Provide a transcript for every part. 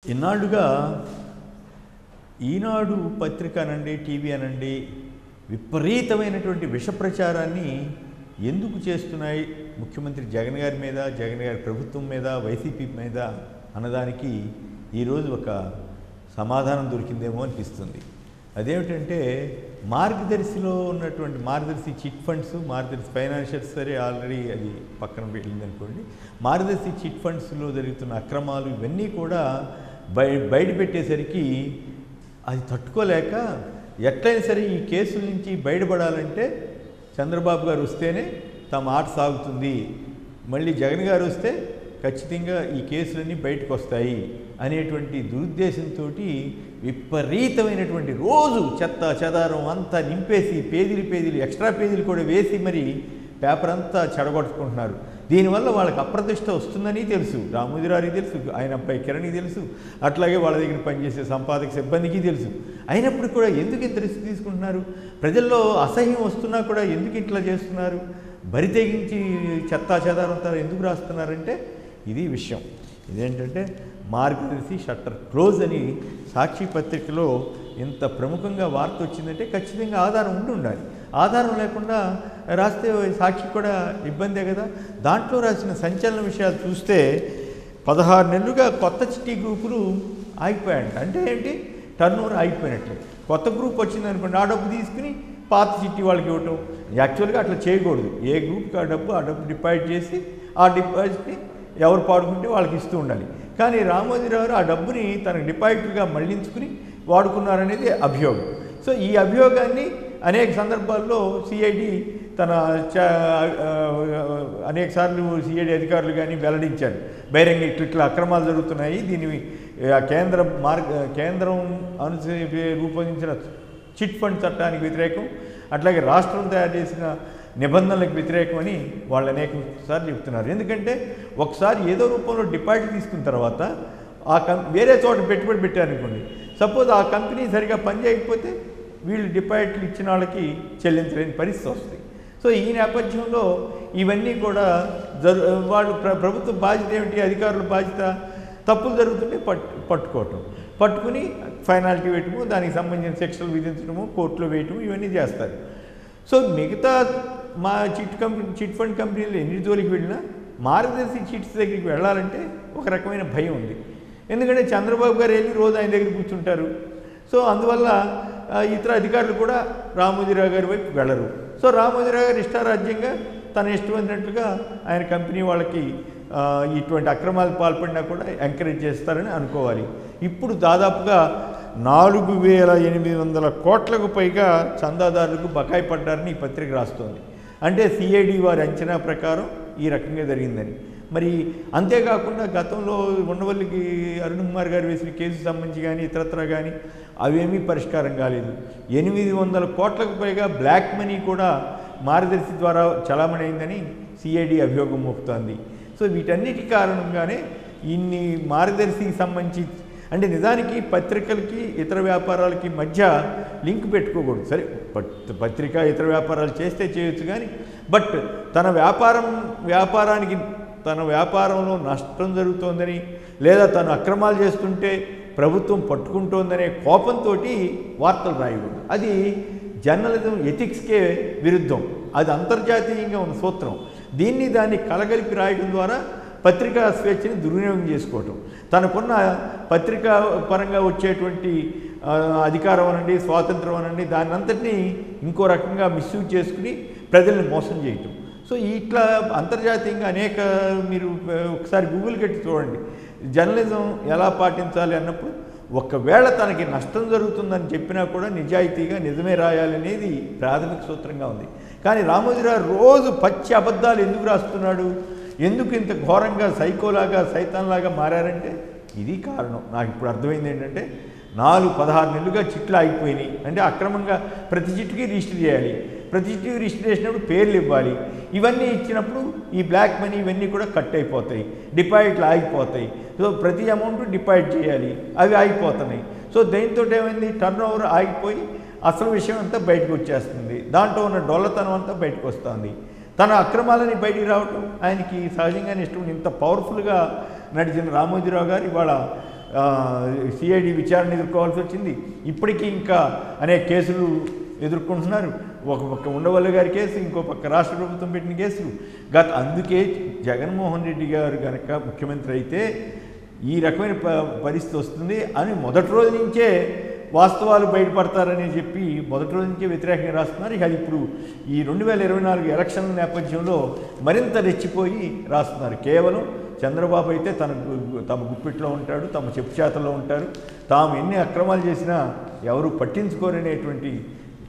ఇన్నాళ్ళుగా ఈనాడు పత్రిక అనండి, టీవీ అనండి, విపరీతమైనటువంటి విష ప్రచారాన్ని ఎందుకు చేస్తున్నాయి ముఖ్యమంత్రి జగన్ గారి మీద, జగన్ గారి ప్రభుత్వం మీద, వైసీపీ మీద అన్నదానికి ఈరోజు ఒక సమాధానం దొరికిందేమో అనిపిస్తుంది. అదేమిటంటే మార్గదర్శిలో ఉన్నటువంటి మార్గదర్శి చిట్ ఫండ్స్, మార్గదర్శి ఫైనాన్షియల్స్, సరే ఆల్రెడీ అది పక్కన వెళ్ళింది అనుకోండి. మార్గదర్శి చిట్ ఫండ్స్లో జరుగుతున్న అక్రమాలు ఇవన్నీ కూడా బయట పెట్టేసరికి అది తట్టుకోలేక ఎట్లయినా సరే ఈ కేసుల నుంచి బయటపడాలంటే చంద్రబాబు గారు వస్తేనే తమ ఆట సాగుతుంది, మళ్ళీ జగన్ గారు వస్తే ఖచ్చితంగా ఈ కేసులన్నీ బయటకు వస్తాయి అనేటువంటి దురుద్దేశంతో విపరీతమైనటువంటి రోజు చెత్త చెదారం అంతా నింపేసి పేజీలు ఎక్స్ట్రా పేజీలు కూడా వేసి మరి పేపర్ అంతా చెడగొట్టుకుంటున్నారు. దీనివల్ల వాళ్ళకి అప్రతిష్ట వస్తుందని తెలుసు, రామోజీరావుకి తెలుసు, ఆయన అబ్బాయి కిరణ్కి తెలుసు, అట్లాగే వాళ్ళ దగ్గర పనిచేసే సంపాదక సిబ్బందికి తెలుసు. అయినప్పుడు కూడా ఎందుకు ఇంత రిస్క్ తీసుకుంటున్నారు? ప్రజల్లో అసహ్యం వస్తున్నా కూడా ఎందుకు ఇట్లా చేస్తున్నారు? బరి తెగించి చెత్తా చెదారంతా ఎందుకు రాస్తున్నారంటే ఇది విషయం. ఇదేంటంటే మార్గదర్శి షట్టర్ క్లోజ్ అని సాక్షి పత్రికలో ఇంత ప్రముఖంగా వార్త వచ్చిందంటే ఖచ్చితంగా ఆధారం ఉండాలి. ఆధారం లేకుండా రాస్తే సాక్షి కూడా ఇబ్బందే కదా. దాంట్లో రాసిన సంచలన విషయాలు చూస్తే 16 నెలలుగా కొత్త చిట్టి గ్రూపులు ఆగిపోయాయంట. అంటే ఏంటి? టర్న్ ఓవర్ ఆగిపోయినట్లే. కొత్త గ్రూప్ వచ్చిందనుకోండి, ఆ డబ్బు తీసుకుని పాత చిట్టి వాళ్ళకి ఇవ్వటం. యాక్చువల్గా అట్లా చేయకూడదు. ఏ గ్రూప్కి ఆ డబ్బు డిపాజిట్ చేసి ఆ డిపాజిట్ని ఎవరు పాడుకుంటే వాళ్ళకి ఇస్తూ ఉండాలి. కానీ రామోజీరావు ఆ డబ్బుని తనకు డిపాజిట్గా మళ్లించుకుని వాడుకున్నారనేది అభియోగం. సో ఈ అభియోగాన్ని అనేక సందర్భాల్లో సిఐడి తన అనేక సార్లు సిఐడి అధికారులు కానీ వెల్లడించారు. బహిరంగ ఇట్లా అక్రమాలు జరుగుతున్నాయి, దీన్ని కేంద్రం రూపొందించిన చిట్ ఫండ్ చట్టానికి వ్యతిరేకం, అట్లాగే రాష్ట్రం తయారు చేసిన నిబంధనలకు వ్యతిరేకమని వాళ్ళు అనేక సార్లు చెప్తున్నారు. ఎందుకంటే ఒకసారి ఏదో రూపంలో డిపాజిట్ తీసుకున్న తర్వాత వేరే చోట పెట్టుబడి పెట్టారనుకోండి, సపోజ్ ఆ కంపెనీ సరిగా పనిచేయకపోతే వీళ్ళు డిపాజిట్లు ఇచ్చిన వాళ్ళకి చెల్లించలేని పరిస్థితి వస్తుంది. సో ఈ నేపథ్యంలో ఇవన్నీ కూడా వాళ్ళు ప్రభుత్వ బాధ్యత ఏమిటి? అధికారుల బాధ్యత తప్పులు జరుగుతుంటే పట్టుకుని ఫైనాల్టీ వేయటము, దానికి సంబంధించిన శిక్షలు విధించడము, కోర్టులో వేయటము, ఇవన్నీ చేస్తారు. సో మిగతా మా చిట్ ఫండ్ కంపెనీలు ఎన్ని జోలికి వెళ్ళినా మార్గదర్శి చిట్స్ దగ్గరికి వెళ్ళాలంటే ఒక రకమైన భయం ఉంది. ఎందుకంటే చంద్రబాబు గారు వెళ్ళి రోజు ఆయన దగ్గర కూర్చుంటారు. సో అందువల్ల ఇతర అధికారులు కూడా రామోజీరావు గారి వైపు వెళ్ళరు. సో రామోజీరావు గారు ఇష్టారాజ్యంగా తన ఇష్టమైనట్లుగా ఆయన కంపెనీ వాళ్ళకి ఇటువంటి అక్రమాలకు పాల్పడినా కూడా ఎంకరేజ్ చేస్తారని అనుకోవాలి. ఇప్పుడు దాదాపుగా 4,800 కోట్లకు పైగా చందాదారులకు బకాయి పడ్డారని ఈ పత్రిక రాస్తోంది. అంటే సిఐడి వారి అంచనా ప్రకారం ఈ రకంగా జరిగిందని. మరి అంతేకాకుండా గతంలో ఉండవల్లికి అరుణ్ కుమార్ గారు వేసిన కేసు సంబంధించి కానీ ఇతరత్ర కానీ అవేమీ పరిష్కారం కాలేదు. 800 కోట్లకు పైగా బ్లాక్ మనీ కూడా మార్గదర్శి ద్వారా చలామణి అయిందని సిఐడి అభియోగం మోపుతోంది. సో వీటన్నిటి కారణంగానే ఇన్ని మార్గదర్శికి సంబంధించి, అంటే నిజానికి పత్రికలకి ఇతర వ్యాపారాలకి మధ్య లింక్ పెట్టుకోకూడదు. సరే, పత్రిక ఇతర వ్యాపారాలు చేస్తే చేయొచ్చు, కానీ బట్ తన వ్యాపారంలో నష్టం జరుగుతోందని, లేదా తను అక్రమాలు చేస్తుంటే ప్రభుత్వం పట్టుకుంటోందనే కోపంతో వార్తలు రాయకూడదు. అది జర్నలిజం ఎథిక్స్కే విరుద్ధం. అది అంతర్జాతీయంగా ఉన్న సూత్రం. దాన్ని కలగలిపి రాయడం ద్వారా పత్రికా స్వేచ్ఛని దుర్వినియోగం చేసుకోవటం, తనకున్న పత్రికా పరంగా వచ్చేటువంటి అధికారం అనండి, స్వాతంత్రం అనండి, దాన్ని అంతటినీ ఇంకో రకంగా మిస్యూజ్ చేసుకుని ప్రజల్ని మోసం చేయటం. సో ఇట్లా అంతర్జాతీయంగా మీరు ఒకసారి గూగుల్ పెట్టి చూడండి, జర్నలిజం ఎలా పాటించాలి అన్నప్పుడు ఒకవేళ తనకి నష్టం జరుగుతుందని చెప్పినా కూడా నిజాయితీగా నిజమే రాయాలనేది ప్రాథమిక సూత్రంగా ఉంది. కానీ రామోజీరావు రోజు పచ్చి అబద్ధాలు ఎందుకు రాస్తున్నాడు? ఎందుకు ఇంత ఘోరంగా సైకోలాగా సైతాన్లాగా మారారంటే ఇది కారణం. నాకు ఇప్పుడు అర్థమైంది ఏంటంటే 16 నెలలుగా చిట్లు ఆగిపోయినాయి. అంటే అక్రమంగా ప్రతి చిట్టుకి రిజిస్టర్ చేయాలి, ప్రతి చిట్టుకి రిజిస్టర్ చేసినప్పుడు పేర్లు ఇవ్వాలి. ఇవన్నీ ఇచ్చినప్పుడు ఈ బ్లాక్ మనీ ఇవన్నీ కూడా కట్ అయిపోతాయి, డిపాజిట్లు ఆగిపోతాయి. సో ప్రతి అమౌంట్ డిపాజిట్ చేయాలి, అవి ఆగిపోతున్నాయి. సో దీంతో ఏమైంది? టర్న్ ఓవర్ ఆగిపోయి అసలు విషయం అంతా బయటకు వచ్చేస్తుంది. దాంట్లో ఉన్న డొల్లతనం అంతా బయటకు వస్తుంది. తన అక్రమాలని బయటికి రావటం ఆయనకి సహజంగానే ఇష్టం. ఇంత పవర్ఫుల్గా నడిచిన రామోజీరావు గారు ఇవాళ సిఐడి విచారణ ఎదుర్కోవాల్సి వచ్చింది. ఇప్పటికీ ఇంకా అనేక కేసులు ఎదుర్కొంటున్నారు. ఒక పక్క ఉండవల్లి గారి కేసు, ఇంకో పక్క రాష్ట్ర ప్రభుత్వం పెట్టిన కేసులు. అందుకే జగన్మోహన్ రెడ్డి గారు కనుక ముఖ్యమంత్రి అయితే ఈ రకమైన పరిస్థితి వస్తుంది అని మొదటి రోజు నుంచే వాస్తవాలు బయటపడతారని చెప్పి మొదటి రోజు నుంచే వ్యతిరేకంగా రాస్తున్నారు. ఇక ఇప్పుడు ఈ 2024 ఎలక్షన్ల నేపథ్యంలో మరింత రెచ్చిపోయి రాస్తున్నారు. కేవలం చంద్రబాబు అయితే తమ గుప్పిట్లో ఉంటాడు, తమ చెప్పు చేతల్లో ఉంటారు, తాము ఎన్ని అక్రమాలు చేసినా ఎవరు పట్టించుకోరనేటువంటి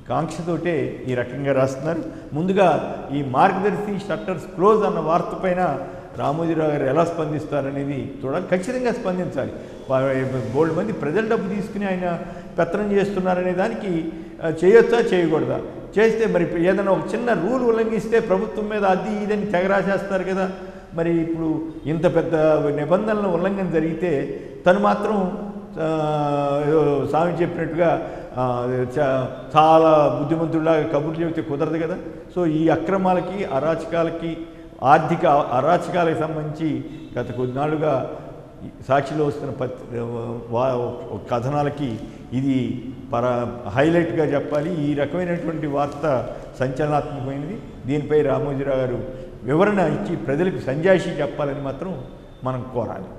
కాంక్షతోటే ఈ రకంగా రాస్తున్నారు. ముందుగా ఈ మార్గదర్శి షట్టర్స్ క్లోజ్ అన్న వార్త పైన రామోజీరావు గారు ఎలా స్పందిస్తారనేది చూడాలి. ఖచ్చితంగా స్పందించాలి. బోల్డ్ మంది ప్రజల డబ్బు తీసుకుని ఆయన పెత్తనం చేస్తున్నారనే దానికి చేయొచ్చా చేయకూడదా? చేస్తే మరి ఏదైనా ఒక చిన్న రూల్ ఉల్లంఘిస్తే ప్రభుత్వం మీద అది ఇదని తెగ రాసేస్తారు కదా. మరి ఇప్పుడు ఇంత పెద్ద నిబంధనల ఉల్లంఘన జరిగితే తను మాత్రం స్వామి చెప్పినట్టుగా చాలా బుద్ధిమంతుడిలాగా కబుర్లు చెబితే కుదరదు కదా. సో ఈ అక్రమాలకి, అరాచకాలకి, ఆర్థిక అరాచకాలకు సంబంధించి గత కొద్దినాళ్ళుగా సాక్షిలో వస్తున్న కథనాలకి ఇది హైలైట్గా చెప్పాలి. ఈ రకమైనటువంటి వార్త సంచలనాత్మకమైనది. దీనిపై రామోజీరావు గారు వివరణ ఇచ్చి ప్రజలకు సంజాయిషీ చెప్పాలని మాత్రం మనం కోరాలి.